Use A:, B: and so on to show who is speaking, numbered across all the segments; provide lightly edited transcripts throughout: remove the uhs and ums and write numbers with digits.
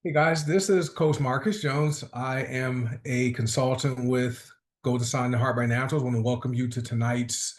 A: Hey guys, this is Coach Marcus Jones. I am a consultant with goDesana Heart by Naturals. I want to welcome you to tonight's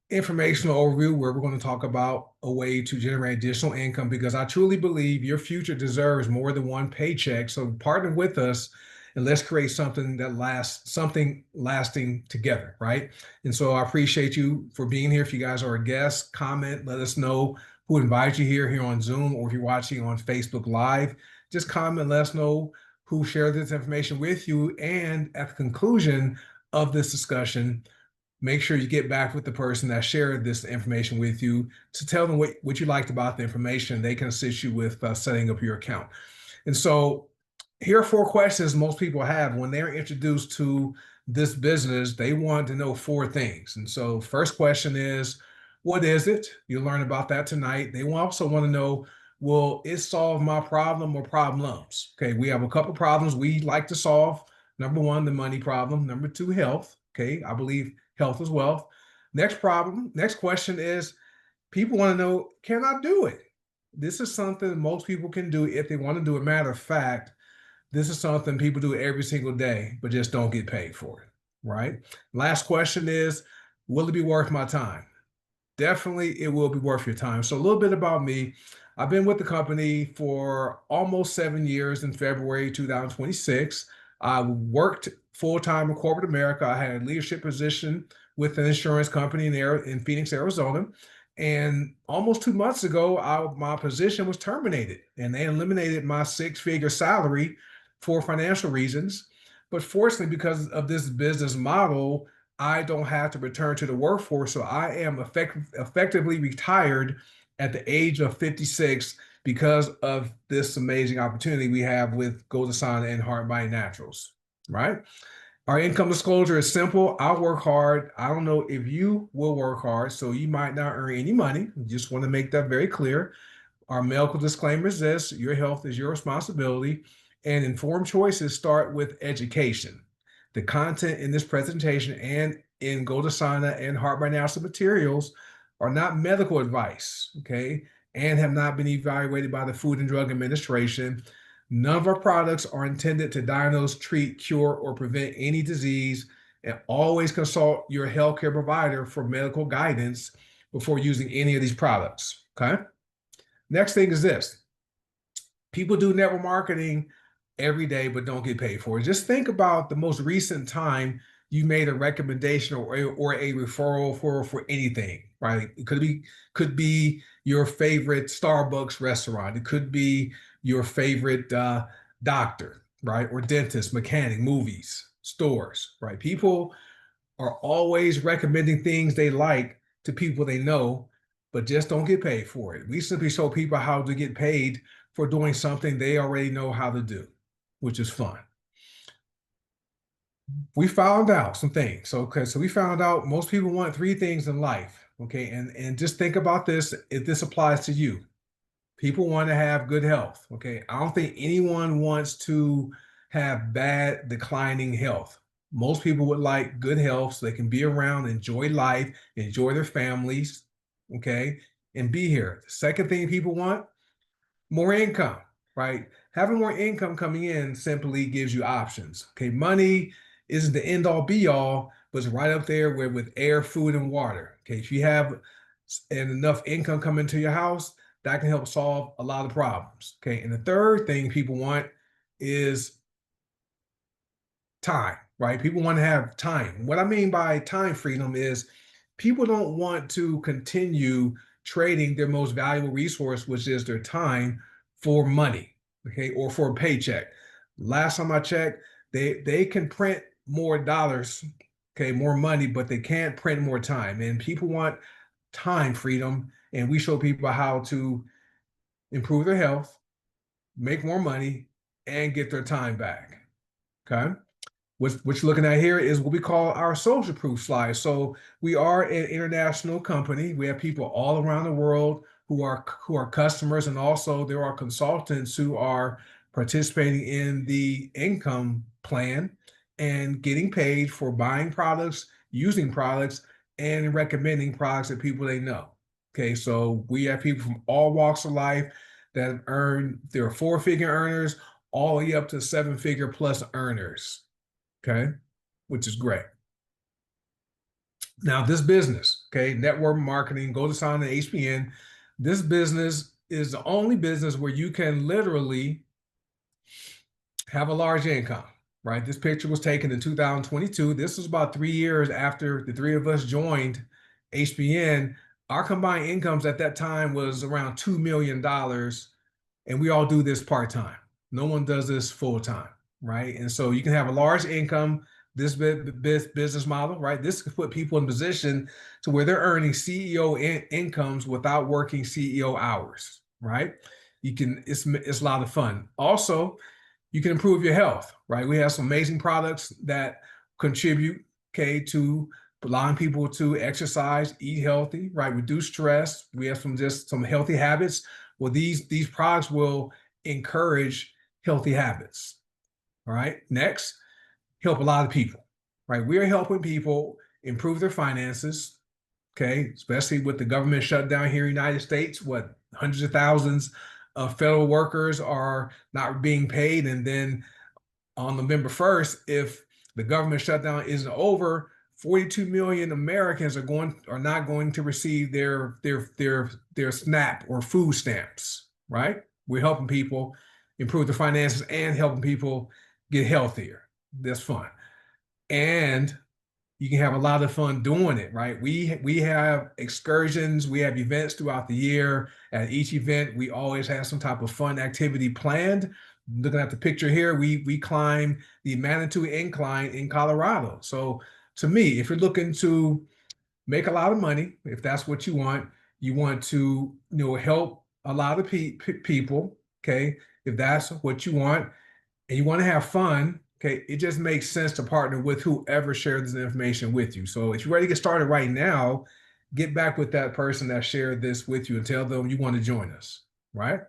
A: informational overview where we're going to talk about a way to generate additional income because I truly believe your future deserves more than one paycheck. So partner with us and let's create something that lasts, something lasting together, right? And so I appreciate you for being here. If you guys are a guest, comment, let us know who invited you here on Zoom, or if you're watching on Facebook Live, just comment, let us know who shared this information with you. And at the conclusion of this discussion, make sure you get back with the person that shared this information with you to tell them what you liked about the information. They can assist you with setting up your account. And so here are four questions most people have when they're introduced to this business. They want to know four things. And so first question is, what is it? You'll learn about that tonight. They also want to know, will it solve my problem or problems? Okay, we have a couple problems we like to solve. Number one, the money problem. Number two, health. Okay, I believe health is wealth. Next question is, people want to know, can I do it? This is something most people can do if they want to do it. Matter of fact, this is something people do every single day, but just don't get paid for it, right? Last question is, will it be worth my time? Definitely, it will be worth your time. So a little bit about me. I've been with the company for almost 7 years in February 2026. I worked full-time in corporate America. I had a leadership position with an insurance company in Phoenix, Arizona. And almost 2 months ago, my position was terminated and they eliminated my six-figure salary for financial reasons. But fortunately, because of this business model, I don't have to return to the workforce. So I am effectively retired at the age of 56 because of this amazing opportunity we have with goDesana and Heart by Naturals, right? Our income disclosure is simple. I work hard. I don't know if you will work hard, so you might not earn any money. Just want to make that very clear. Our medical disclaimer is this: your health is your responsibility, and informed choices start with education. The content in this presentation and in goDesana and Heart by Natural materials are not medical advice, okay, and have not been evaluated by the Food and Drug Administration. None of our products are intended to diagnose, treat, cure, or prevent any disease, and always consult your healthcare provider for medical guidance before using any of these products, okay? Next thing is this: people do network marketing every day, but don't get paid for it. Just think about the most recent time you made a recommendation or a referral for anything, right? It could be your favorite Starbucks restaurant. It could be your favorite doctor, right? Or dentist, mechanic, movies, stores, right? People are always recommending things they like to people they know, but just don't get paid for it. We simply show people how to get paid for doing something they already know how to do, which is fun. We found out some things. Okay, so we found out most people want three things in life. Okay, and just think about this if this applies to you. People want to have good health. Okay, I don't think anyone wants to have bad, declining health. Most people would like good health so they can be around, enjoy life, enjoy their families, okay, and be here. The second thing people want, more income, right? Having more income coming in simply gives you options. Okay, money isn't the end all be all, but it's right up there with air, food, and water. Okay, if you have enough income coming to your house, that can help solve a lot of problems. Okay, and the third thing people want is time, right? People want to have time. What I mean by time freedom is people don't want to continue trading their most valuable resource, which is their time, for money, okay, or for a paycheck. Last time I checked, they can print more dollars, okay, more money, but they can't print more time. And people want time freedom, and we show people how to improve their health, make more money, and get their time back. Okay. What you're looking at here is what we call our social proof slide. So we are an international company. We have people all around the world who are customers, and also there are consultants who are participating in the income plan and getting paid for buying products, using products, and recommending products to people they know. Okay, so we have people from all walks of life. that earn, there are four-figure earners all the way up to seven-figure plus earners, okay, which is great. Now, this business, okay, network marketing, goDesana, HPN, this business is the only business where you can literally have a large income, right? This picture was taken in 2022. This was about 3 years after the three of us joined HBN. Our combined incomes at that time was around $2 million, and we all do this part-time. No one does this full-time, right? And so you can have a large income, this business model, right? This can put people in position to where they're earning CEO incomes without working CEO hours, right? You can, it's a lot of fun. Also, you can improve your health, right? We have some amazing products that contribute, okay, to allowing people to exercise, eat healthy, right? Reduce stress. We have some healthy habits. Well, these products will encourage healthy habits. All right. Next, help a lot of people, right? We are helping people improve their finances, okay, especially with the government shutdown here in the United States. What, hundreds of thousands of federal workers are not being paid, and then on November 1st, if the government shutdown isn't over, 42 million Americans are not going to receive their SNAP or food stamps, right? We're helping people improve their finances and helping people get healthier. That's fun. And you can have a lot of fun doing it, right? We have excursions, we have events throughout the year. At each event, we always have some type of fun activity planned. Looking at the picture here, we climb the Manitou Incline in Colorado. So to me, if you're looking to make a lot of money, if that's what you want to, help a lot of people, okay? If that's what you want, and you want to have fun, okay, it just makes sense to partner with whoever shares this information with you. So if you're ready to get started right now, get back with that person that shared this with you and tell them you want to join us, right?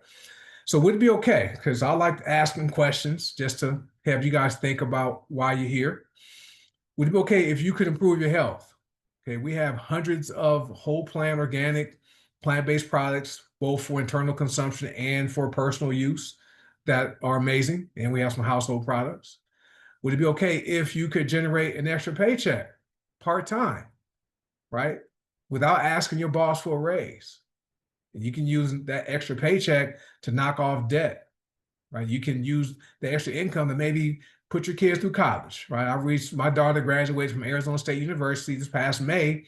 A: So would it be okay? Because I like to ask them questions just to have you guys think about why you're here. Would it be okay if you could improve your health? Okay, we have hundreds of whole plant, organic, plant-based products, both for internal consumption and for personal use that are amazing. And we have some household products. Would it be okay if you could generate an extra paycheck part-time, right? Without asking your boss for a raise. And you can use that extra paycheck to knock off debt, right? You can use the extra income to maybe put your kids through college, right? My daughter graduated from Arizona State University this past May.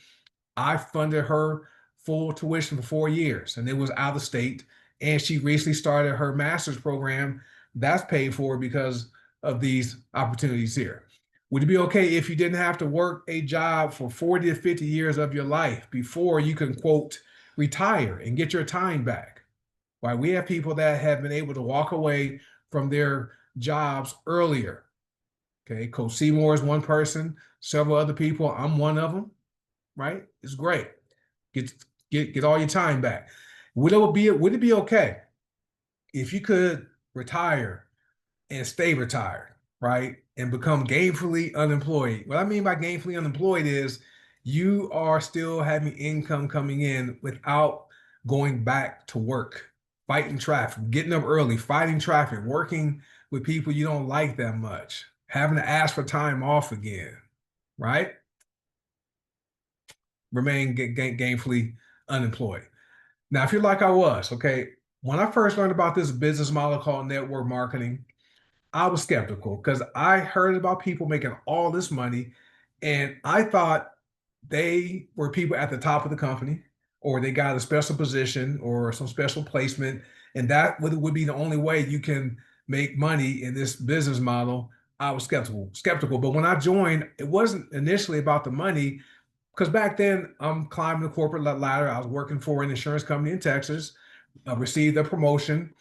A: I funded her full tuition for 4 years, and it was out of state. And she recently started her master's program that's paid for because of these opportunities here. Would it be okay if you didn't have to work a job for 40 to 50 years of your life before you can, quote, retire and get your time back? Right? We have people that have been able to walk away from their jobs earlier. Okay, Coach Seymour is one person, several other people. I'm one of them, right? It's great. Get all your time back. Would it be okay if you could retire and stay retired, right? And become gainfully unemployed? What I mean by gainfully unemployed is you are still having income coming in without going back to work, fighting traffic, getting up early, fighting traffic, working with people you don't like that much, having to ask for time off again, right? Remain gainfully unemployed. Now, if you're like I was, okay, when I first learned about this business model called network marketing, I was skeptical because I heard about people making all this money, and I thought they were people at the top of the company, or they got a special position or some special placement, and that would be the only way you can make money in this business model. I was skeptical. But when I joined, it wasn't initially about the money, because back then I'm climbing the corporate ladder. I was working for an insurance company in Texas. I received a promotion,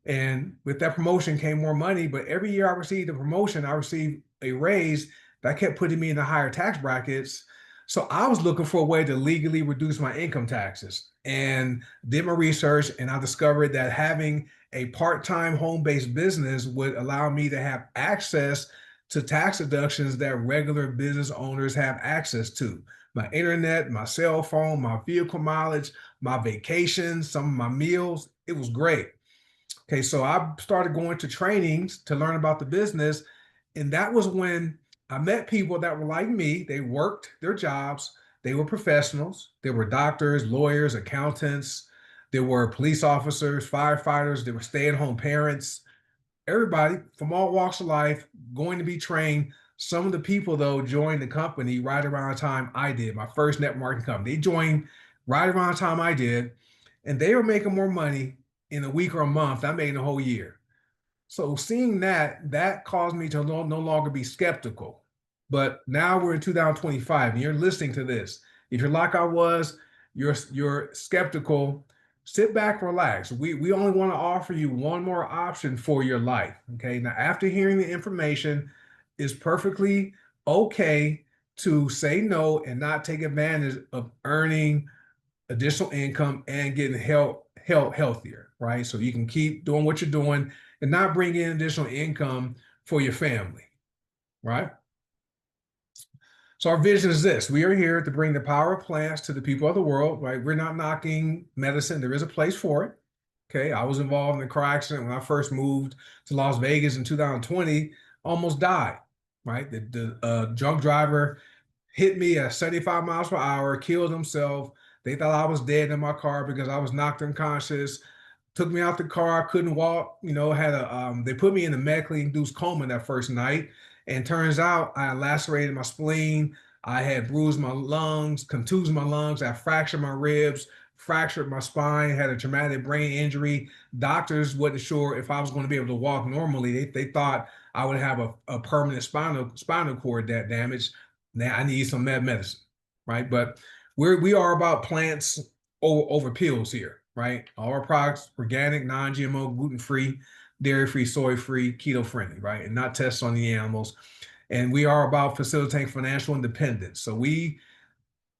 A: and with that promotion came more money. But every year I received a promotion, I received a raise that kept putting me in the higher tax brackets. So I was looking for a way to legally reduce my income taxes, and did my research, and I discovered that having a part-time home-based business would allow me to have access to tax deductions that regular business owners have access to. My internet, my cell phone, my vehicle mileage, my vacations, some of my meals. It was great. Okay, so I started going to trainings to learn about the business. And that was when I met people that were like me. They worked their jobs, they were professionals, they were doctors, lawyers, accountants, there were police officers, firefighters, they were stay at home parents, everybody from all walks of life going to be trained. Some of the people, though, joined the company right around the time I did, my first networking company. They joined right around the time I did, and they were making more money in a week or a month than I made in a whole year. So seeing that, that caused me to no longer be skeptical. But now we're in 2025 and you're listening to this. If you're like I was, you're skeptical, sit back, relax. We only want to offer you one more option for your life. Okay. Now, after hearing the information, it's perfectly okay to say no and not take advantage of earning additional income and getting healthier, right? So you can keep doing what you're doing and not bring in additional income for your family, right? So our vision is this: we are here to bring the power of plants to the people of the world, right? We're not knocking medicine. There is a place for it. Okay. I was involved in a car accident when I first moved to Las Vegas in 2020, almost died, right? The drunk driver hit me at 75 miles per hour, killed himself. They thought I was dead in my car because I was knocked unconscious. Took me out the car, couldn't walk, had they put me in a medically induced coma that first night. And turns out I lacerated my spleen. I had bruised my lungs, contused my lungs. I fractured my ribs, fractured my spine, had a traumatic brain injury. Doctors wasn't sure if I was going to be able to walk normally. They thought I would have a permanent spinal cord that damage. Now I need some medicine, right? But we are about plants over pills here, right? All our products organic, non-GMO, gluten-free, dairy-free, soy-free, keto-friendly, right? And not tests on the animals. And we are about facilitating financial independence. So we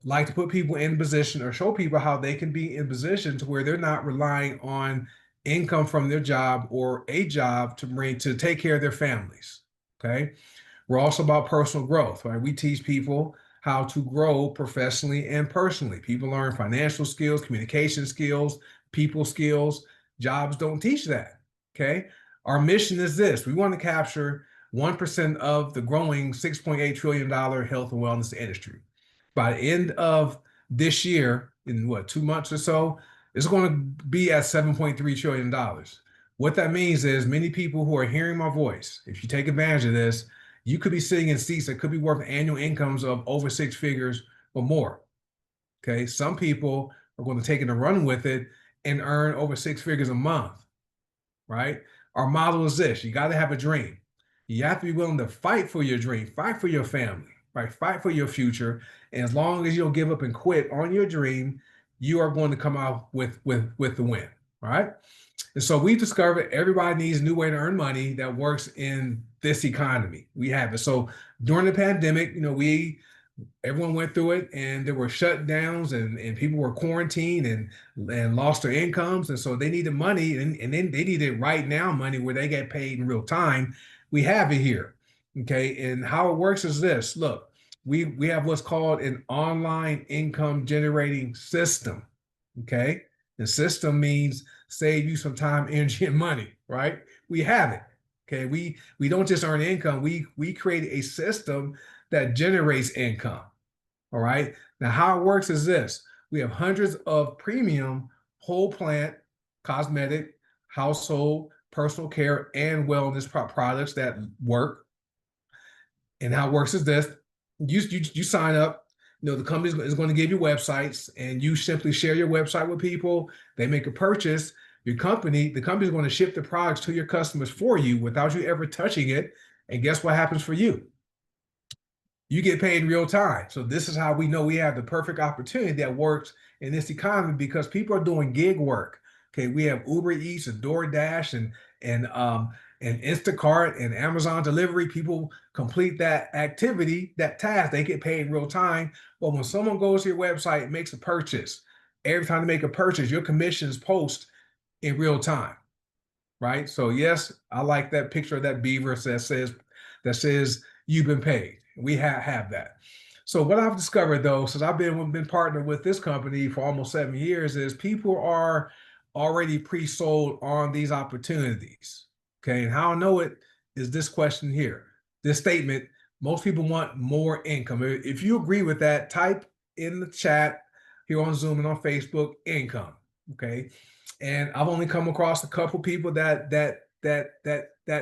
A: like to put people in position or show people how they can be in position to where they're not relying on income from their job or a job to take care of their families. Okay. We're also about personal growth, right? We teach people how to grow professionally and personally. People learn financial skills, communication skills, people skills. Jobs don't teach that. Okay. Our mission is this: we want to capture 1% of the growing $6.8 trillion health and wellness industry. By the end of this year, in what, 2 months or so, it's going to be at $7.3 trillion. What that means is many people who are hearing my voice, if you take advantage of this, you could be sitting in seats that could be worth annual incomes of over six figures or more. Okay. Some people are going to take it and run with it and earn over six figures a month, right? Our model is this: you got to have a dream. You have to be willing to fight for your dream, fight for your family, right? Fight for your future. And as long as you don't give up and quit on your dream, you are going to come out with the win. All right. And so we discovered everybody needs a new way to earn money that works in this economy. We have it. So during the pandemic, everyone went through it, and there were shutdowns, and people were quarantined and lost their incomes. And so they needed money, and then they needed right now money where they get paid in real time. We have it here. Okay. And how it works is this: look, we have what's called an online income generating system. Okay. The system means save you some time, energy, and money, right? We have it. Okay. We don't just earn income. We create a system that generates income. All right. Now, how it works is this: we have hundreds of premium whole plant, cosmetic, household, personal care, and wellness products that work. And how it works is this: you sign up. The company is going to give you websites, and you simply share your website with people. They make a purchase. The company is going to ship the products to your customers for you without you ever touching it. And guess what happens for you? You get paid in real time. So this is how we know we have the perfect opportunity that works in this economy, because people are doing gig work. Okay, we have Uber Eats and DoorDash and Instacart and Amazon delivery. People complete that activity, that task, they get paid in real time. But when someone goes to your website and makes a purchase, every time they make a purchase, your commissions post in real time, right? So yes, I like that picture of that beaver that says you've been paid. We have that. So what I've discovered, though, since I've been partnered with this company for almost 7 years, is people are already pre-sold on these opportunities. Okay, and how I know it is this question here, this statement: most people want more income. If you agree with that, type in the chat here on Zoom and on Facebook, income. Okay, and I've only come across a couple people that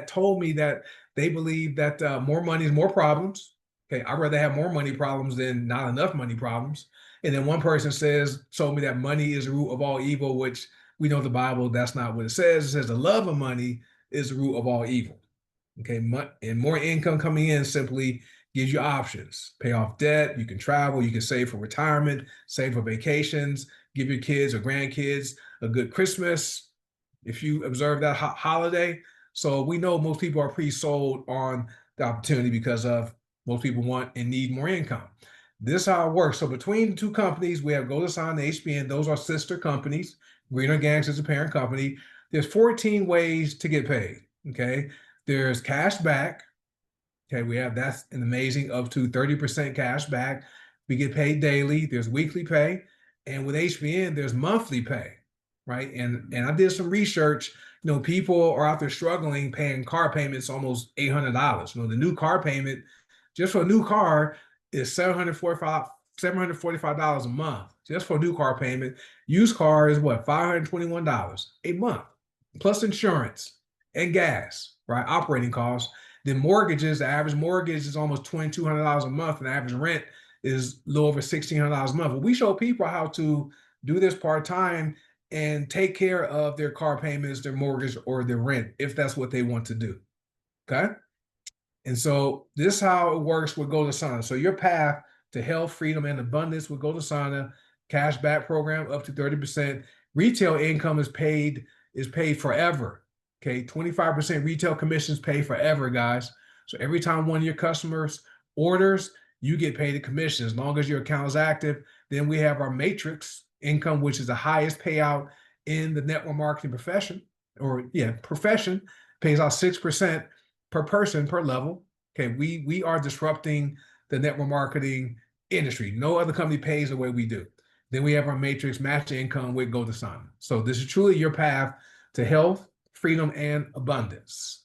A: told me that they believe that more money is more problems. Okay, I'd rather have more money problems than not enough money problems. And then one person told me that money is the root of all evil, which we know the Bible, that's not what it says. It says the love of money is the root of all evil. Okay, and more income coming in simply gives you options. Pay off debt, you can travel, you can save for retirement, save for vacations, give your kids or grandkids a good Christmas if you observe that holiday. So we know most people are pre-sold on the opportunity because of most people want and need more income. This is how it works. So between the two companies, we have goDesana and HBN. Those are sister companies. Green Organics is a parent company. There's 14 ways to get paid. Okay. There's cash back. Okay, we have that's an amazing up to 30% cash back. We get paid daily. There's weekly pay, and with HBN, there's monthly pay, right? And I did some research. People are out there struggling paying car payments almost $800. The new car payment just for a new car is $745 a month just for a new car payment. Used car is what, $521 a month plus insurance and gas, right? Operating costs. Then mortgages, the average mortgage is almost $2,200 a month, and the average rent is a little over $1,600 a month. But we show people how to do this part-time and take care of their car payments, their mortgage, or their rent, if that's what they want to do. Okay? And so this is how it works with goDesana. So your path to health, freedom, and abundance with goDesana, cash back program up to 30%. Retail income is paid forever. Okay, 25% retail commissions pay forever, guys. So every time one of your customers orders, you get paid a commission as long as your account is active. Then we have our matrix income, which is the highest payout in the network marketing profession, pays out 6% per person per level. Okay, we are disrupting the network marketing industry. No other company pays the way we do. Then we have our matrix match income with goDesana. So this is truly your path to health, freedom, and abundance.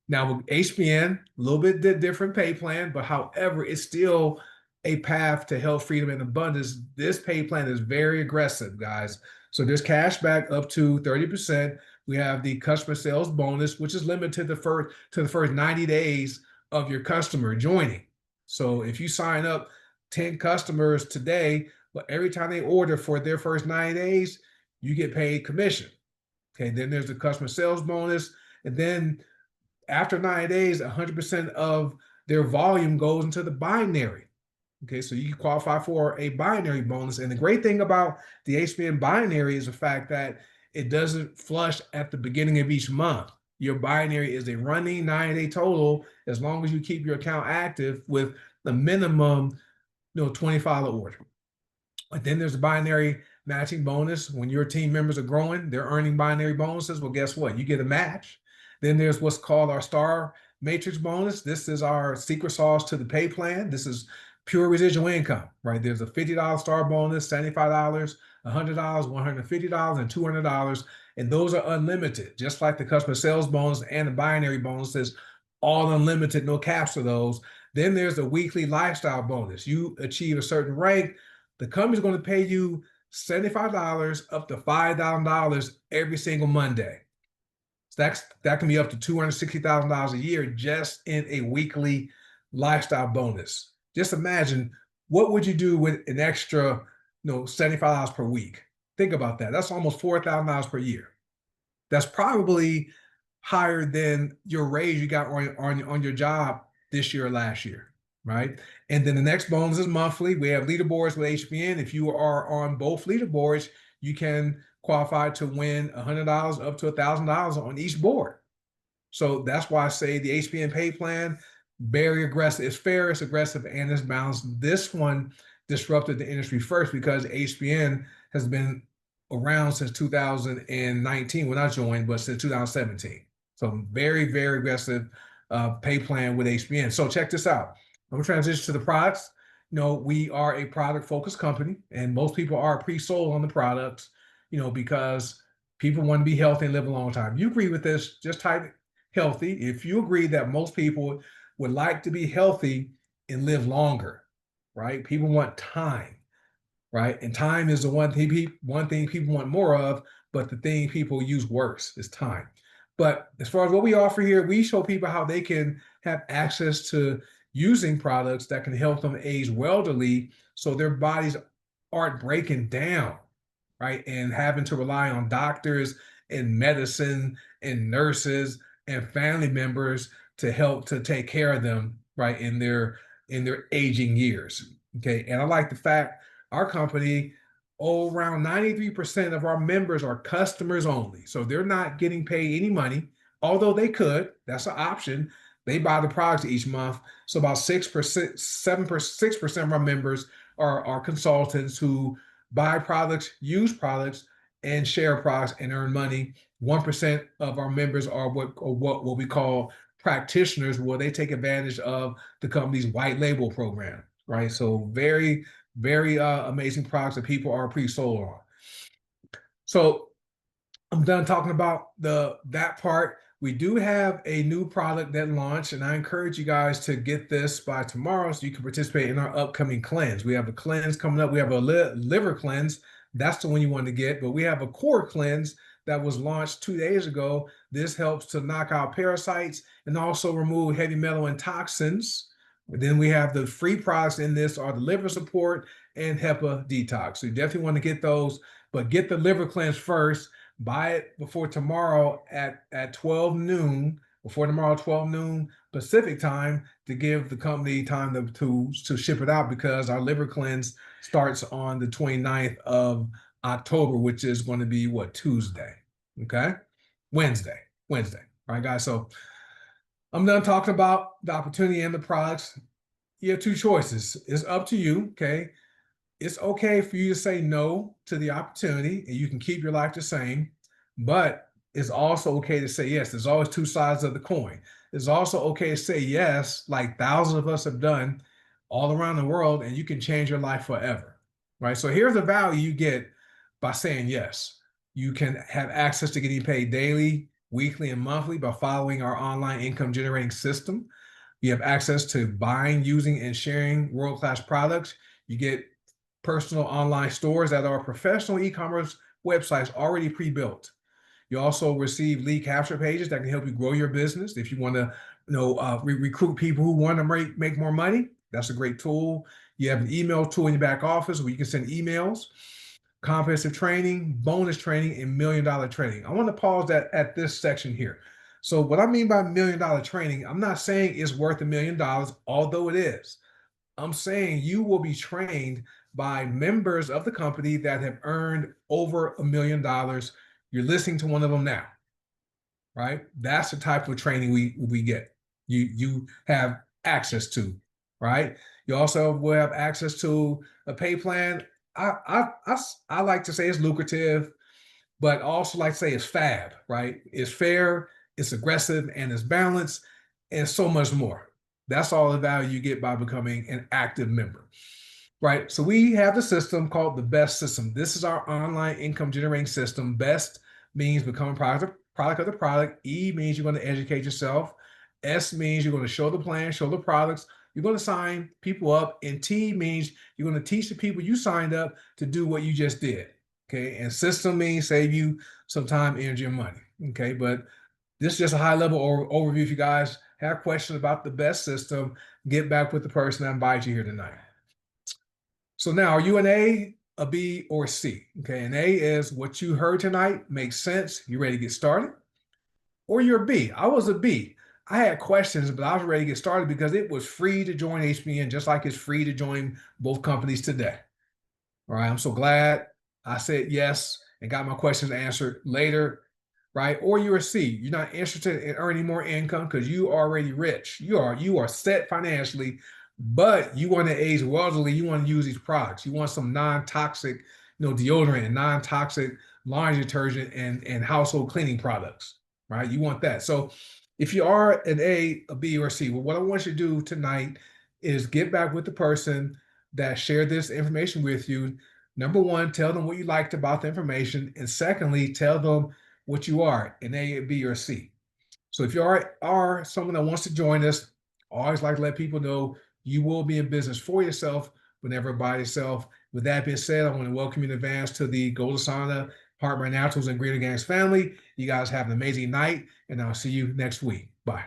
A: Now with HBN, a little bit different pay plan, but however, it's still a path to health, freedom, and abundance. This pay plan is very aggressive, guys. So there's cash back up to 30%. We have the customer sales bonus, which is limited to the first 90 days of your customer joining. So if you sign up 10 customers today, but every time they order for their first 90 days, you get paid commission. Okay, then there's the customer sales bonus. And then after 90 days, 100% of their volume goes into the binary. Okay, so you qualify for a binary bonus. And the great thing about the HBN binary is the fact that it doesn't flush at the beginning of each month. Your binary is a running 90-day total as long as you keep your account active with the minimum, $25 order. But then there's a binary matching bonus. When your team members are growing, they're earning binary bonuses. Well, guess what? You get a match. Then there's what's called our star matrix bonus. This is our secret sauce to the pay plan. This is pure residual income, right? There's a $50 star bonus, $75, $100, $150, and $200. And those are unlimited, just like the customer sales bonus and the binary bonuses, all unlimited, no caps for those. Then there's the weekly lifestyle bonus. You achieve a certain rank, the company's going to pay you $75 up to $5,000 every single Monday. So that can be up to $260,000 a year just in a weekly lifestyle bonus. Just imagine, what would you do with an extra, $75 per week? Think about that. That's almost $4,000 per year. That's probably higher than your raise you got on your job this year or last year. Right? And then the next bonus is monthly. We have leaderboards with HBN. If you are on both leaderboards, you can qualify to win $100 up to $1,000 on each board. So that's why I say the HBN pay plan, very aggressive. It's fair, it's aggressive, and it's balanced. This one disrupted the industry first because HBN has been around since 2019 when I joined, but since 2017. So very, very aggressive pay plan with HBN. So check this out. I'm going to transition to the products. We are a product-focused company, and most people are pre-sold on the products. because people want to be healthy and live a long time. You agree with this? Just type healthy. If you agree that most people would like to be healthy and live longer, right? People want time, right? And time is the one thing people want more of, but the thing people use worse is time. But as far as what we offer here, we show people how they can have access to using products that can help them age wealthily so their bodies aren't breaking down, right? And having to rely on doctors and medicine and nurses and family members to help to take care of them, right, in their aging years. Okay. And I like the fact our company, around 93% of our members are customers only. So they're not getting paid any money, although they could. That's an option. They buy the products each month. So about 6%, 7%, 6% of our members are consultants who buy products, use products, and share products and earn money. 1% of our members are what we call practitioners, where they take advantage of the company's white label program, right? So very, very amazing products that people are pretty sold on. So I'm done talking about that part. We do have a new product that launched, and I encourage you guys to get this by tomorrow so you can participate in our upcoming cleanse. We have a cleanse coming up. We have a liver cleanse. That's the one you want to get. But we have a core cleanse that was launched 2 days ago. This helps to knock out parasites and also remove heavy metal and toxins. Then we have the free products in this are the liver support and HEPA detox. So you definitely want to get those, but get the liver cleanse first. Buy it before tomorrow at 12 noon, before tomorrow 12 noon Pacific time, to give the company time to ship it out, because our liver cleanse starts on the 29th of October, which is going to be what, Tuesday? Okay, Wednesday. All right, guys. So I'm done talking about the opportunity and the products. You have two choices. It's up to you. Okay. It's okay for you to say no to the opportunity and you can keep your life the same, but it's also okay to say yes. There's always two sides of the coin. It's also okay to say yes, like thousands of us have done all around the world, and you can change your life forever, right? So here's the value you get by saying yes. You can have access to getting paid daily, weekly, and monthly by following our online income generating system. You have access to buying, using, and sharing world-class products. You get personal online stores that are professional e-commerce websites already pre-built. You also receive lead capture pages that can help you grow your business. If you want to, recruit people who want to make more money, that's a great tool. You have an email tool in your back office where you can send emails, comprehensive training, bonus training, and million-dollar training. I want to pause that at this section here. So what I mean by million-dollar training, I'm not saying it's worth $1 million, although it is. I'm saying you will be trained by members of the company that have earned over $1 million. You're listening to one of them now, right? That's the type of training we get. You have access to, right? You also will have access to a pay plan. I like to say it's lucrative, but also like to say it's fab, right? It's fair, it's aggressive, and it's balanced, and so much more. That's all the value you get by becoming an active member, right? So we have the system called the BEST system. This is our online income generating system. BEST means become a product of the product. E means you're going to educate yourself. S means you're going to show the plan, show the products. You're going to sign people up. And T means you're going to teach the people you signed up to do what you just did. Okay. And system means save you some time, energy, and money. Okay. But this is just a high level overview. If you guys have questions about the BEST system, get back with the person that invited you here tonight. So now, are you an A, B, or C? Okay, an A is what you heard tonight makes sense. You ready to get started? Or you're a B. I was a B. I had questions, but I was ready to get started because it was free to join HBN, just like it's free to join both companies today. All right, I'm so glad I said yes and got my questions answered later, right? Or you're a C. You're not interested in earning more income because you are already rich. You are set financially, but you want to age wealthily. You want to use these products. You want some non-toxic, deodorant and non-toxic laundry detergent and household cleaning products, right? You want that. So if you are an A, B, or C, well, what I want you to do tonight is get back with the person that shared this information with you. Number one, tell them what you liked about the information. And secondly, tell them what you are, an A, B, or C. So if you are someone that wants to join us, I always like to let people know you will be in business for yourself, but never by yourself. With that being said, I want to welcome you in advance to the goDesana Heart by Naturals and Greater Gangs family. You guys have an amazing night, and I'll see you next week. Bye.